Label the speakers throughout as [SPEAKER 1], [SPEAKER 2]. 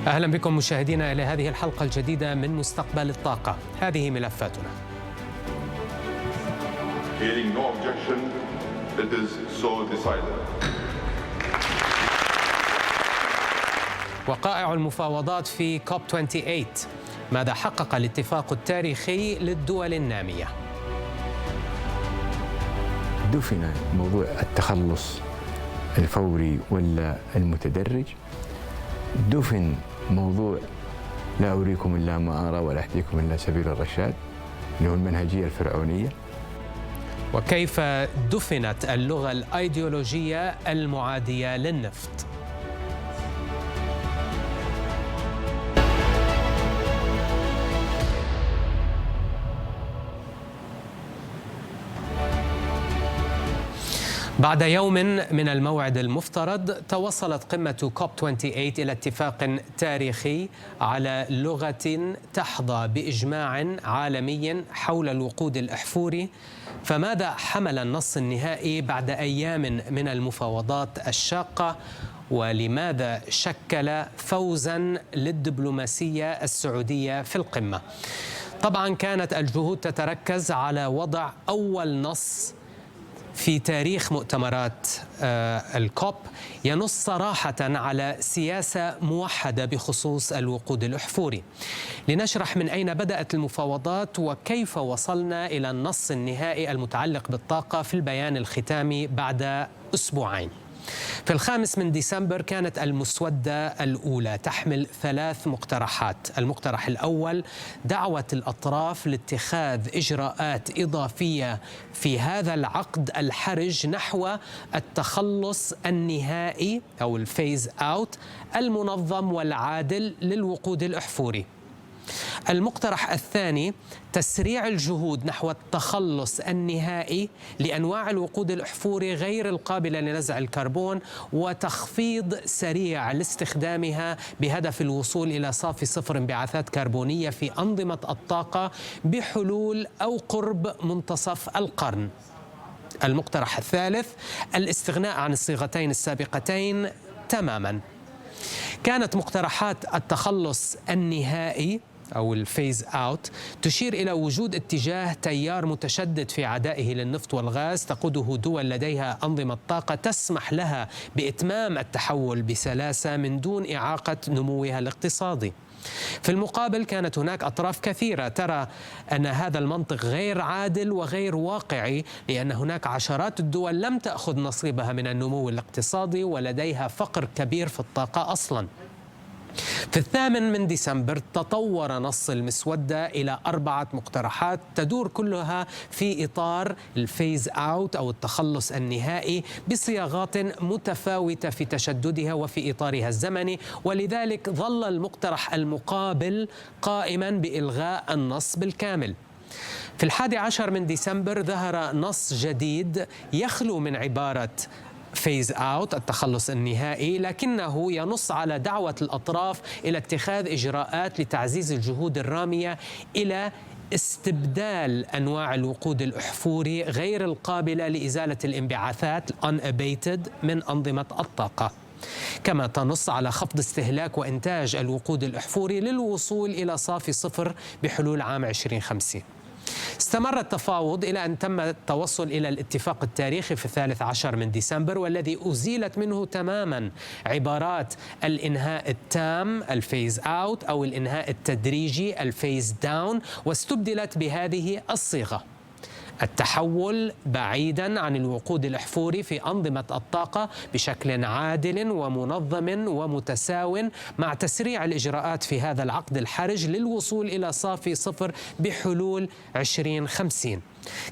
[SPEAKER 1] أهلا بكم مشاهدينا إلى هذه الحلقة الجديدة من مستقبل الطاقة. هذه ملفاتنا. وقائع المفاوضات في كوب 28. ماذا حقق الاتفاق التاريخي للدول النامية؟
[SPEAKER 2] دفن موضوع التخلص الفوري ولا المتدرج، دفن موضوع لا أريكم إلا ما أرى ولا أهديكم إلا سبيل الرشاد اللي هو المنهجية الفرعونية.
[SPEAKER 1] وكيف دفنت اللغة الأيديولوجية المعادية للنفط؟ بعد يوم من الموعد المفترض توصلت قمة كوب 28 إلى اتفاق تاريخي على لغة تحظى بإجماع عالمي حول الوقود الأحفوري. فماذا حمل النص النهائي بعد أيام من المفاوضات الشاقة؟ ولماذا شكل فوزاً للدبلوماسية السعودية في القمة؟ طبعاً كانت الجهود تتركز على وضع أول نص في تاريخ مؤتمرات الكوب ينص صراحة على سياسة موحدة بخصوص الوقود الأحفوري. لنشرح من أين بدأت المفاوضات وكيف وصلنا إلى النص النهائي المتعلق بالطاقة في البيان الختامي بعد أسبوعين. في 5 ديسمبر كانت المسودة الأولى تحمل 3 مقترحات. المقترح الأول دعوة الأطراف لاتخاذ إجراءات إضافية في هذا العقد الحرج نحو التخلص النهائي أو الفيز أوت المنظم والعادل للوقود الأحفوري. المقترح الثاني تسريع الجهود نحو التخلص النهائي لأنواع الوقود الأحفوري غير القابلة لنزع الكربون وتخفيض سريع لاستخدامها بهدف الوصول إلى صافي 0 انبعاثات كربونية في أنظمة الطاقة بحلول أو قرب منتصف القرن. المقترح الثالث الاستغناء عن الصيغتين السابقتين تماما. كانت مقترحات التخلص النهائي أو الفيز أوت تشير إلى وجود اتجاه تيار متشدد في عدائه للنفط والغاز تقوده دول لديها أنظمة طاقة تسمح لها بإتمام التحول بسلاسة من دون إعاقة نموها الاقتصادي. في المقابل كانت هناك أطراف كثيرة ترى أن هذا المنطق غير عادل وغير واقعي، لأن هناك عشرات الدول لم تأخذ نصيبها من النمو الاقتصادي ولديها فقر كبير في الطاقة أصلاً. في 8 ديسمبر تطور نص المسودة إلى 4 مقترحات تدور كلها في إطار الفيز أوت أو التخلص النهائي بصياغات متفاوتة في تشددها وفي إطارها الزمني، ولذلك ظل المقترح المقابل قائما بإلغاء النص بالكامل. في 11 ديسمبر ظهر نص جديد يخلو من عبارة فيز أوت التخلص النهائي، لكنه ينص على دعوة الأطراف إلى اتخاذ إجراءات لتعزيز الجهود الرامية إلى استبدال أنواع الوقود الأحفوري غير القابلة لإزالة الانبعاثات unabated من أنظمة الطاقة. كما تنص على خفض استهلاك وإنتاج الوقود الأحفوري للوصول إلى صافي 0 بحلول عام 2050. استمر التفاوض إلى أن تم التوصل إلى الاتفاق التاريخي في 13 ديسمبر، والذي أزيلت منه تماما عبارات الإنهاء التام الفيز أوت أو الإنهاء التدريجي الفيز داون، واستبدلت بهذه الصيغة: التحول بعيداً عن الوقود الأحفوري في أنظمة الطاقة بشكل عادل ومنظم ومتساو مع تسريع الإجراءات في هذا العقد الحرج للوصول إلى صافي 0 بحلول 2050.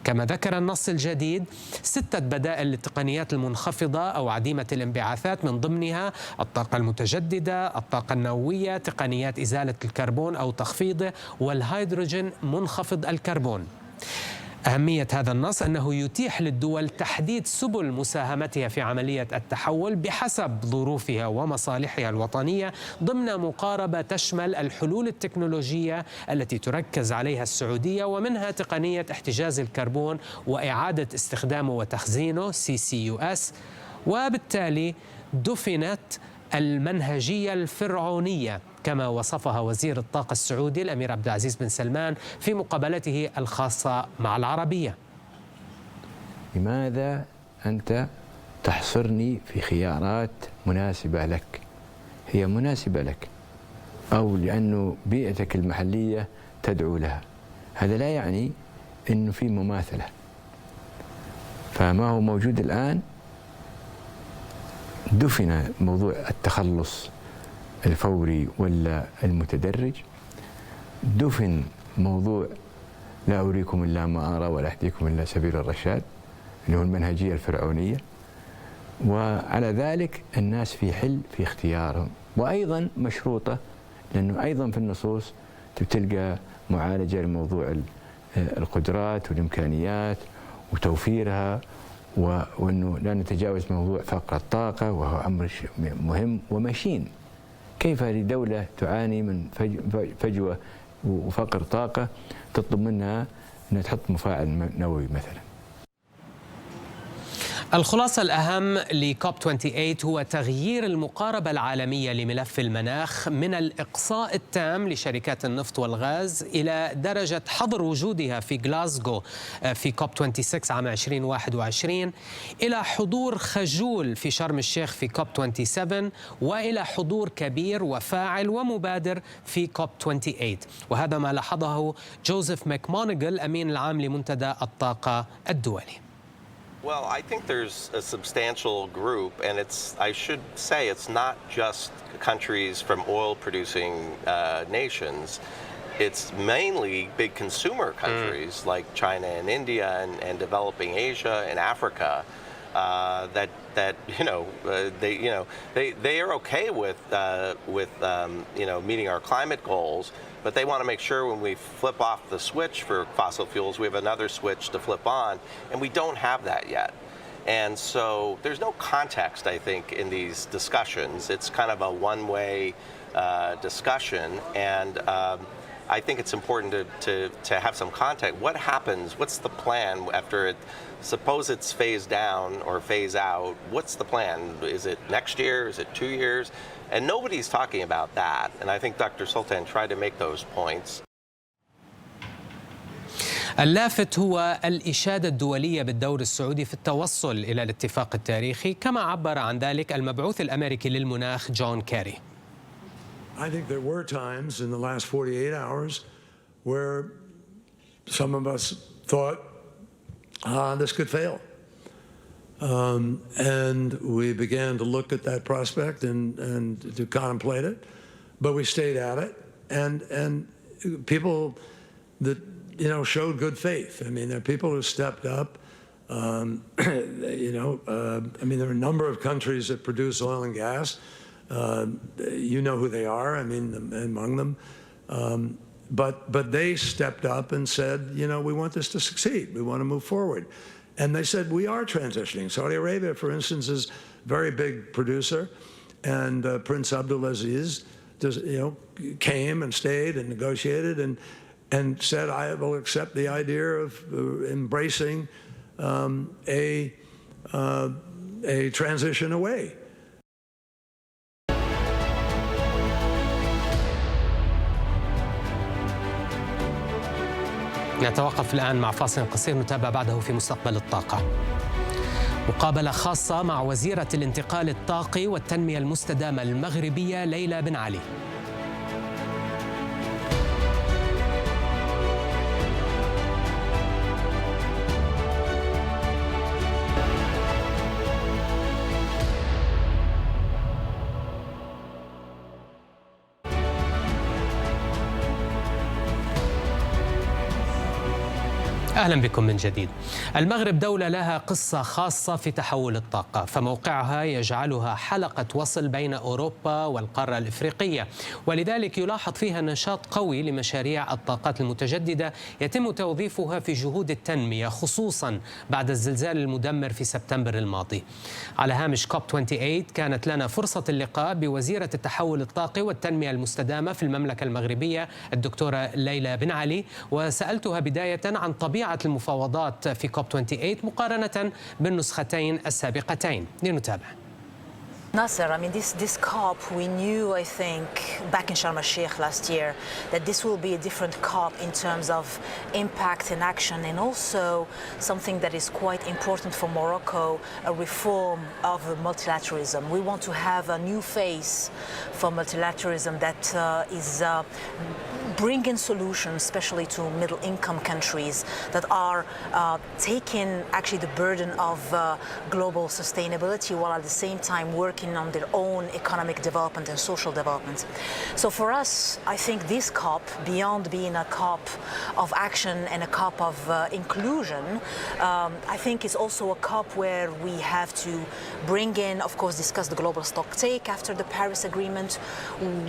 [SPEAKER 1] كما ذكر النص الجديد 6 بدائل للتقنيات المنخفضة أو عديمة الانبعاثات، من ضمنها الطاقة المتجددة، الطاقة النووية، تقنيات إزالة الكربون أو تخفيضه، والهيدروجين منخفض الكربون. أهمية هذا النص أنه يتيح للدول تحديد سبل مساهمتها في عملية التحول بحسب ظروفها ومصالحها الوطنية ضمن مقاربة تشمل الحلول التكنولوجية التي تركز عليها السعودية، ومنها تقنية احتجاز الكربون وإعادة استخدامه وتخزينه CCUS. وبالتالي دفنت المنهجية الفرعونية كما وصفها وزير الطاقة السعودي الأمير عبد العزيز بن سلمان في مقابلته الخاصة مع العربية.
[SPEAKER 2] لماذا أنت تحصرني في خيارات مناسبة لك؟ هي مناسبة لك أو لأنه بيئتك المحلية تدعو لها، هذا لا يعني أنه في مماثلة. فما هو موجود الآن دفن موضوع التخلص الفوري ولا المتدرج، دفن موضوع لا أريكم إلا ما أرى ولا أهديكم إلا سبيل الرشاد اللي هو المنهجية الفرعونية، وعلى ذلك الناس في حل في اختيارهم، وأيضا مشروطة لأنه أيضا في النصوص تلقى معالجة لموضوع القدرات والإمكانيات وتوفيرها، وأنه لا نتجاوز موضوع فقر الطاقة وهو أمر مهم ومشين. كيف لدولة تعاني من فجوة وفقر طاقة تطلب منها أنها تحط مفاعل نووي مثلا؟
[SPEAKER 1] الخلاصة الأهم لكوب 28 هو تغيير المقاربة العالمية لملف المناخ من الإقصاء التام لشركات النفط والغاز إلى درجة حظر وجودها في غلاسكو في كوب 26 عام 2021، إلى حضور خجول في شرم الشيخ في كوب 27، وإلى حضور كبير وفاعل ومبادر في كوب 28. وهذا ما لاحظه جوزيف ماكمونيغل أمين العام لمنتدى الطاقة الدولي.
[SPEAKER 3] Well, I think there's a substantial group, and I should say it's not just countries from oil-producing nations. It's mainly big consumer countries like China and India and developing Asia and Africa that they are okay with meeting our climate goals. But they want to make sure when we flip off the switch for fossil fuels, we have another switch to flip on, and we don't have that yet. And so there's no context, I think, in these discussions. It's kind of a one-way discussion, and I think it's important to have some context. What happens? What's the plan after it? Suppose it's phased down or phase out. What's the plan? Is it next year? Is it 2 years? And nobody's talking about that. And I think Dr. Sultan tried to make those points.
[SPEAKER 1] اللافت هو الإشادة الدولية بالدور السعودي في التوصل إلى الاتفاق التاريخي، كما عبر عن ذلك المبعوث الأمريكي للمناخ جون كيري.
[SPEAKER 4] I think there were times in the last 48 hours where some of us thought this could fail. And we began to look at that prospect and to contemplate it, but we stayed at it. And people that showed good faith. I mean, there are people who stepped up. I mean, there are a number of countries that produce oil and gas. You know who they are. I mean, among them. But they stepped up and said, we want this to succeed. We want to move forward. And they said, we are transitioning. Saudi Arabia, for instance, is a very big producer. And Prince Abdulaziz came and stayed and negotiated and said, I will accept the idea of embracing a transition away.
[SPEAKER 1] نتوقف الآن مع فاصل قصير نتابع بعده في مستقبل الطاقة. مقابلة خاصة مع وزيرة الانتقال الطاقي والتنمية المستدامة المغربية ليلى بن علي. أهلا بكم من جديد. المغرب دولة لها قصة خاصة في تحول الطاقة، فموقعها يجعلها حلقة وصل بين أوروبا والقارة الإفريقية، ولذلك يلاحظ فيها نشاط قوي لمشاريع الطاقات المتجددة يتم توظيفها في جهود التنمية، خصوصا بعد الزلزال المدمر في سبتمبر الماضي. على هامش كوب 28 كانت لنا فرصة اللقاء بوزيرة التحول الطاقي والتنمية المستدامة في المملكة المغربية الدكتورة ليلى بن علي، وسألتها بداية عن طبيعة المفاوضات في كوب 28 مقارنة بالنسختين السابقتين. لنتابع.
[SPEAKER 5] Nasser, I mean, this COP, we knew, I think, back in Sharm el-Sheikh last year, that this will be a different COP in terms of impact and action, and also something that is quite important for Morocco, a reform of multilateralism. We want to have a new face for multilateralism that is bringing solutions, especially to middle-income countries that are taking actually the burden of global sustainability while at the same time working on their own economic development and social development. So for us, I think this COP, beyond being a COP of action and a COP of inclusion, I think is also a COP where we have to bring in, of course, discuss the global stocktake after the Paris Agreement.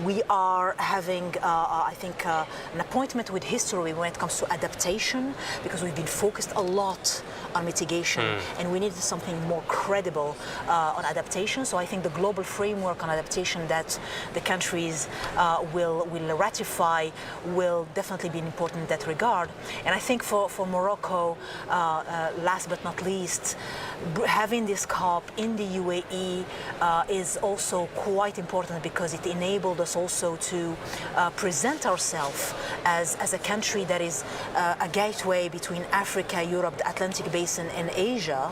[SPEAKER 5] We are having, I think, an appointment with history when it comes to adaptation, because we've been focused a lot on mitigation and we needed something more credible on adaptation. So I think the global framework on adaptation that the countries will ratify will definitely be important in that regard. And I think for Morocco, last but not least, having this COP in the UAE is also quite important, because it enabled us also to present ourselves as a country that is a gateway between Africa, Europe, the Atlantic Basin, and Asia,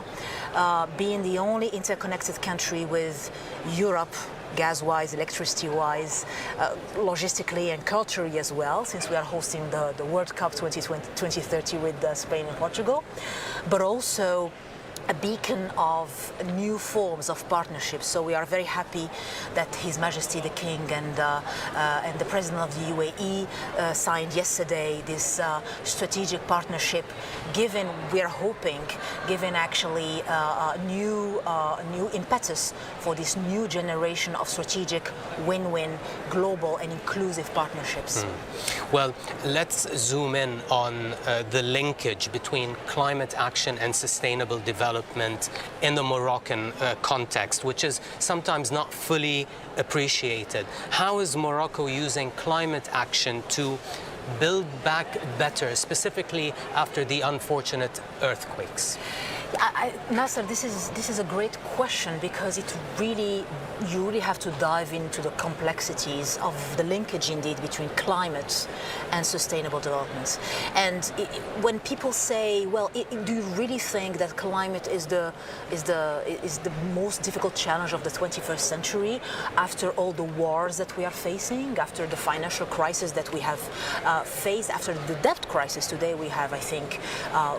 [SPEAKER 5] being the only interconnected country with Europe, gas-wise, electricity-wise, logistically and culturally as well, since we are hosting the World Cup 2030 with Spain and Portugal, but also a beacon of new forms of partnerships. So we are very happy that His Majesty the King and the President of the UAE signed yesterday this strategic partnership, given, we are hoping, given actually new impetus for this new generation of strategic win-win global and inclusive partnerships.
[SPEAKER 1] Well, let's zoom in on the linkage between climate action and sustainable development in the Moroccan context, which is sometimes not fully appreciated. How is Morocco using climate action to build back better, specifically after the unfortunate earthquakes?
[SPEAKER 5] Nasser, this is a great question, because you really have to dive into the complexities of the linkage indeed between climate and sustainable development. And when people say, well, do you really think that climate is the most difficult challenge of the 21st century after all the wars that we are facing, after the financial crisis that we have faced, after the debt crisis? Today we have, I think,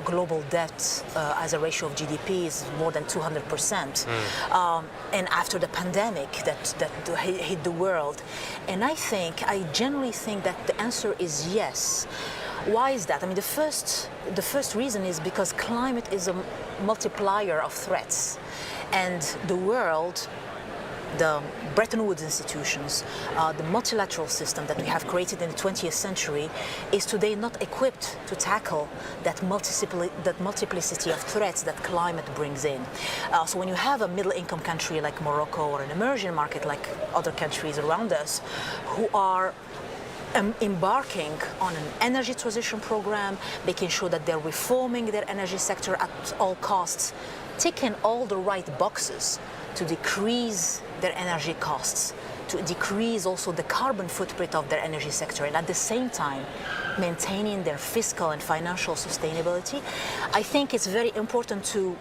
[SPEAKER 5] global debt as a ratio of GDP is more than 200%. And after the pandemic that hit the world. And I generally think that the answer is yes. Why is that? I mean, the first reason is because climate is a multiplier of threats, and the world, the Bretton Woods institutions, the multilateral system that we have created in the 20th century is today not equipped to tackle that multiplicity of threats that climate brings in. So when you have a middle-income country like Morocco, or an emerging market like other countries around us, who are embarking on an energy transition program, making sure that they're reforming their energy sector at all costs, ticking all the right boxes to decrease their energy costs, to decrease also the carbon footprint of their energy sector, and at the same time maintaining their fiscal and financial sustainability. I think it's very important to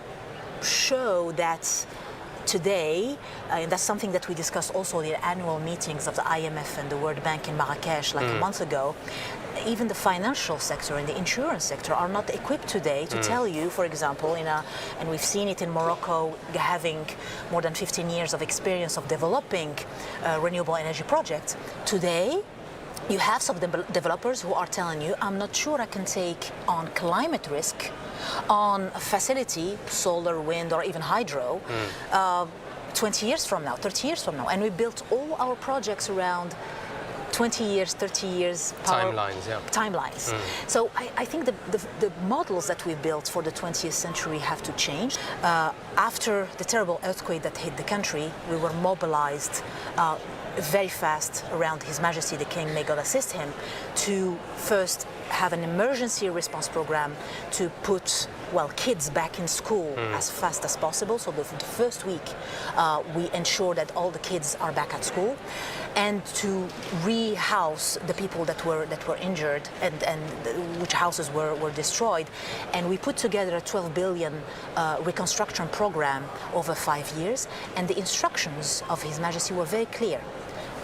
[SPEAKER 5] show that today, and that's something that we discussed also in the annual meetings of the IMF and the World Bank in Marrakesh like a month ago, even the financial sector and the insurance sector are not equipped today to tell you, for example, and we've seen it in Morocco, having more than 15 years of experience of developing renewable energy projects. Today, you have some developers who are telling you, I'm not sure I can take on climate risk on a facility, solar, wind, or even hydro, 20 years from now, 30 years from now. And we built all our projects around 20 years, 30 years timelines. So I think the models that we built for the 20th century have to change. After the terrible earthquake that hit the country, we were mobilized very fast around His Majesty the King, may God assist him, to first have an emergency response program to put, well, kids back in school as fast as possible. So the first week, we ensure that all the kids are back at school, and to rehouse the people that were injured and which houses were destroyed. And we put together a 12 billion reconstruction program over 5 years. And the instructions of His Majesty were very clear.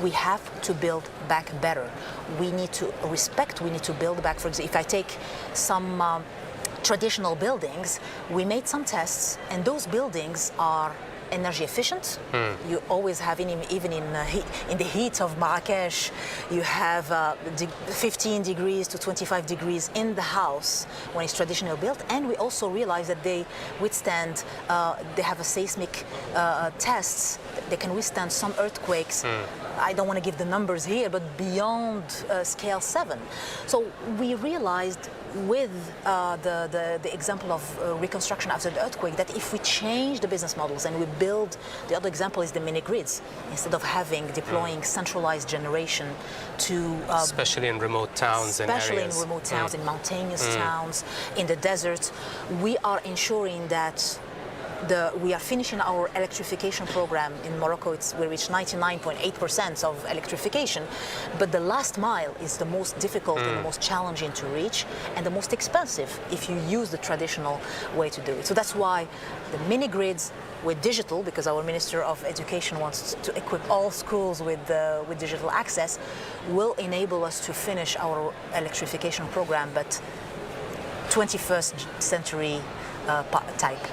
[SPEAKER 5] We have to build back better. We need to respect, we need to build back. For example, if I take some traditional buildings, we made some tests, and those buildings are energy efficient. You always have, even in the heat of Marrakesh, you have 15 degrees to 25 degrees in the house when it's traditionally built. And we also realize that they withstand, they have a seismic tests, they can withstand some earthquakes. I don't want to give the numbers here, but beyond scale 7. So we realized with the example of reconstruction after the earthquake that if we change the business models and we build, the other example is the mini grids, instead of deploying centralized generation to
[SPEAKER 1] especially in remote towns and areas.
[SPEAKER 5] Especially in remote towns, in mountainous towns, in the desert, we are ensuring that we are finishing our electrification program in Morocco. We reached 99.8% of electrification, but the last mile is the most difficult and the most challenging to reach, and the most expensive if you use the traditional way to do it. So that's why the mini grids with digital, because our Minister of Education wants to equip all schools with digital access, will enable us to finish our electrification program, but 21st century type.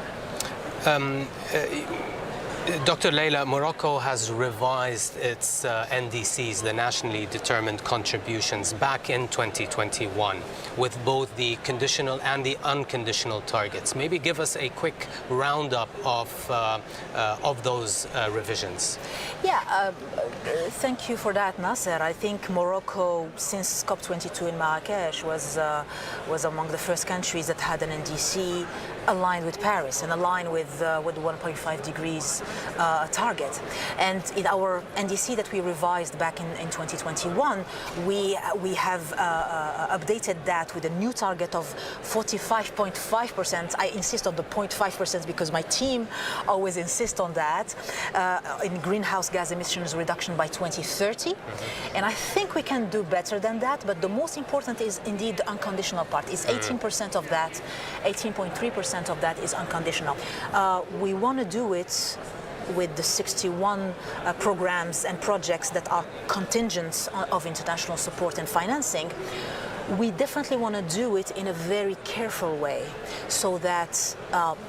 [SPEAKER 1] Dr. Leila, Morocco has revised its NDCs, the nationally determined contributions, back in 2021 with both the conditional and the unconditional targets. Maybe give us a quick roundup of those revisions.
[SPEAKER 5] Yeah, thank you for that, Nasser. I think Morocco, since COP22 in Marrakesh, was among the first countries that had an NDC aligned with Paris and aligned with the 1.5 degrees target. And in our NDC that we revised back in 2021, we have updated that with a new target of 45.5%. I insist on the 0.5% because my team always insists on that, in greenhouse gas emissions reduction by 2030. And I think we can do better than that, but the most important is indeed the unconditional part. It's 18% of that, 18.3% of that is unconditional. We want to do it with the 61 programs and projects that are contingent of international support and financing. We definitely want to do it in a very careful way, so that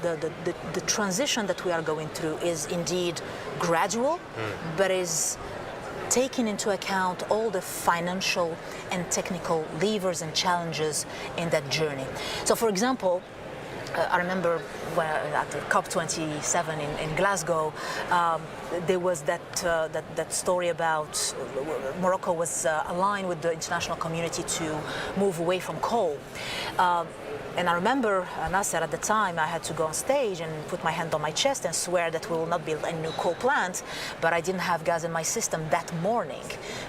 [SPEAKER 5] the transition that we are going through is indeed gradual, but is taking into account all the financial and technical levers and challenges in that journey. So, for example, I remember at the COP27 in Glasgow, there was that story about Morocco was aligned with the international community to move away from coal. And I remember, Nasser, at the time, I had to go on stage and put my hand on my chest and swear that we will not build any new coal plant, but I didn't have gas in my system that morning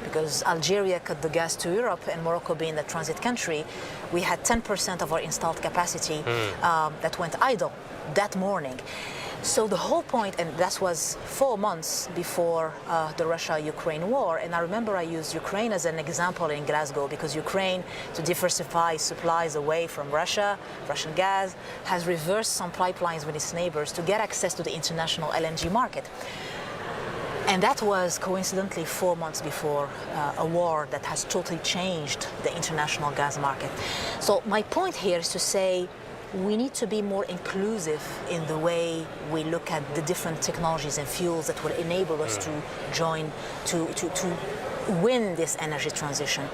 [SPEAKER 5] because Algeria cut the gas to Europe, and Morocco being the transit country, we had 10% of our installed capacity that went idle that morning. So the whole point, and that was 4 months before the Russia-Ukraine war, and I remember I used Ukraine as an example in Glasgow because Ukraine, to diversify supplies away from Russian gas, has reversed some pipelines with its neighbors to get access to the international LNG market. And that was coincidentally 4 months before a war that has totally changed the international gas market. So my point here is to say, we need to be more inclusive in the way we look at the different technologies and fuels that will enable us to join, to win this energy transition.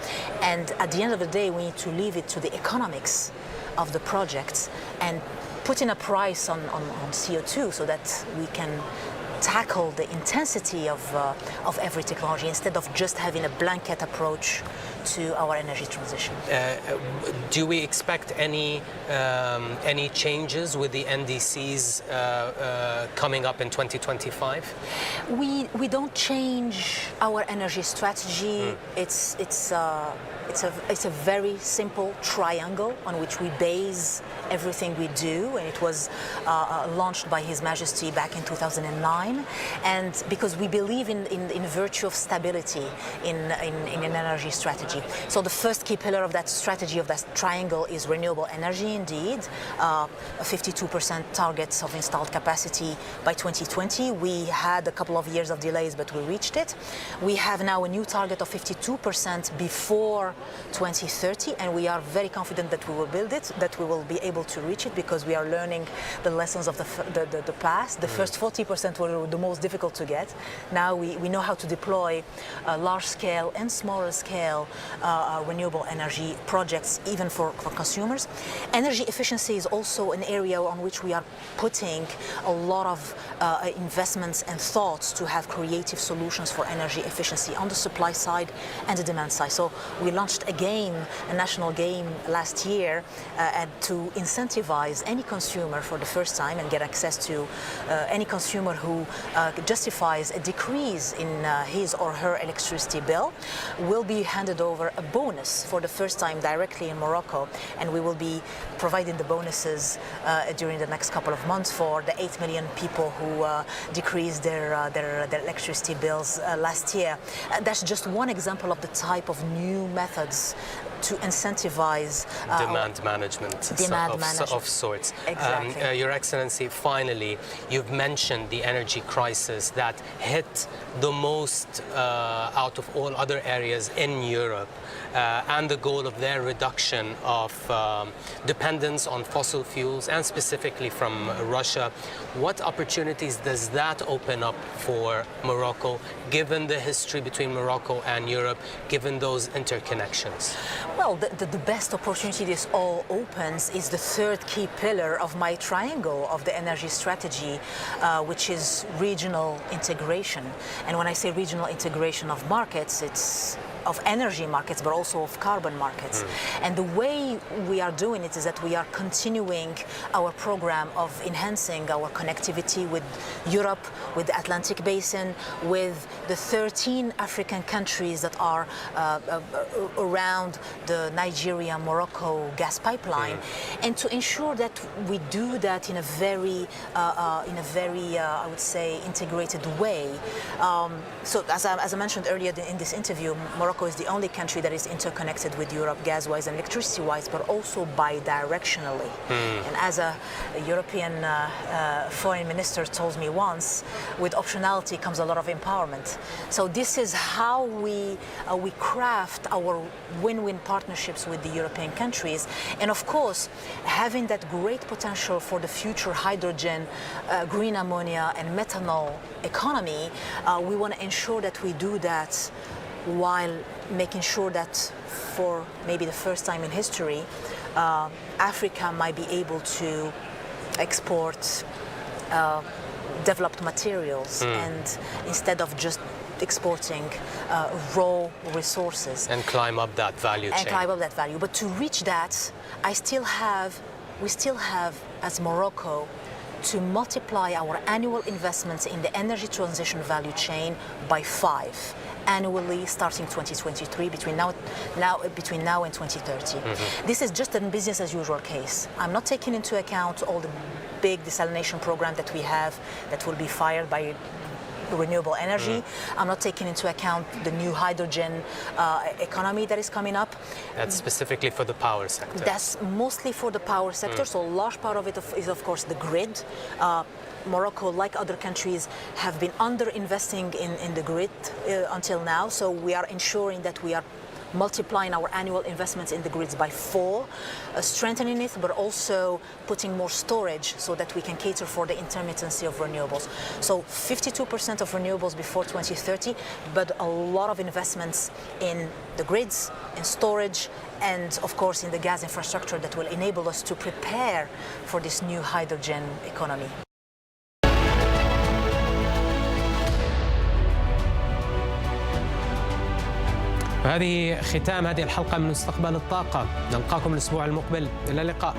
[SPEAKER 5] And at the end of the day, we need to leave it to the economics of the projects and put in a price on CO2 so that we can tackle the intensity of every technology instead of just having a blanket approach to our energy transition.
[SPEAKER 1] Do we expect any changes with the NDCs coming up in 2025?
[SPEAKER 5] We don't change our energy strategy. It's a very simple triangle on which we base everything we do, and it was launched by His Majesty back in 2009. And because we believe in virtue of stability in an energy strategy. So the first key pillar of that strategy, of that triangle, is renewable energy. Indeed, 52% targets of installed capacity by 2020. We had a couple of years of delays, but we reached it. We have now a new target of 52% before 2030, and we are very confident that we will build it, that we will be able to reach it, because we are learning the lessons of the past. The first 40% were the most difficult to get. Now we know how to deploy large-scale and smaller-scale renewable energy projects, even for consumers. Energy efficiency is also an area on which we are putting a lot of investments and thoughts to have creative solutions for energy efficiency on the supply side and the demand side. So we launched a national game last year and to incentivize any consumer for the first time and get access to any consumer who justifies a decrease in his or her electricity bill will be handed over a bonus for the first time directly in Morocco, and we will be providing the bonuses during the next couple of months for the 8 million people who decreased their electricity bills last year. That's just one example of the type of new methods to incentivize
[SPEAKER 1] demand management of sorts.
[SPEAKER 5] Exactly.
[SPEAKER 1] Your Excellency, finally, you've mentioned the energy crisis that hit the most out of all other areas in Europe, and the goal of their reduction of dependence on fossil fuels, and specifically from Russia. What opportunities does that open up for Morocco, given the history between Morocco and Europe, given those interconnections?
[SPEAKER 5] Well, the best opportunity this all opens is the third key pillar of my triangle of the energy strategy, which is regional integration. And when I say regional integration of markets, it's of energy markets, but also of carbon markets. And the way we are doing it is that we are continuing our program of enhancing our connectivity with Europe, with the Atlantic Basin, with the 13 African countries that are around the Nigeria-Morocco gas pipeline, and to ensure that we do that in a very, I would say, integrated way. So as I mentioned earlier in this interview, Morocco is the only country that is interconnected with Europe gas-wise and electricity-wise, but also bi-directionally. And as a European foreign minister told me once, with optionality comes a lot of empowerment. So this is how we craft our win-win partnerships with the European countries. And of course, having that great potential for the future hydrogen, green ammonia and methanol economy, we want to ensure that we do that while making sure that for maybe the first time in history, Africa might be able to export developed materials, and instead of just exporting raw resources.
[SPEAKER 1] And climb up that value chain.
[SPEAKER 5] And climb up that value. But to reach that, we still have, as Morocco, to multiply our annual investments in the energy transition value chain by 5 annually, starting 2023, between now and 2030. This is just a business as usual case. I'm not taking into account all the big desalination program that we have that will be fired by renewable energy. I'm not taking into account the new hydrogen economy that is coming up.
[SPEAKER 1] That's specifically for the power sector.
[SPEAKER 5] That's mostly for the power sector. So a large part of it is, of course, the grid. Morocco, like other countries, have been under-investing in the grid until now. So we are ensuring that we are multiplying our annual investments in the grids by 4, strengthening it, but also putting more storage so that we can cater for the intermittency of renewables. So 52% of renewables before 2030, but a lot of investments in the grids, in storage, and of course in the gas infrastructure that will enable us to prepare for this new hydrogen economy.
[SPEAKER 1] هذه ختام هذه الحلقة من مستقبل الطاقة. نلقاكم الأسبوع المقبل، إلى اللقاء.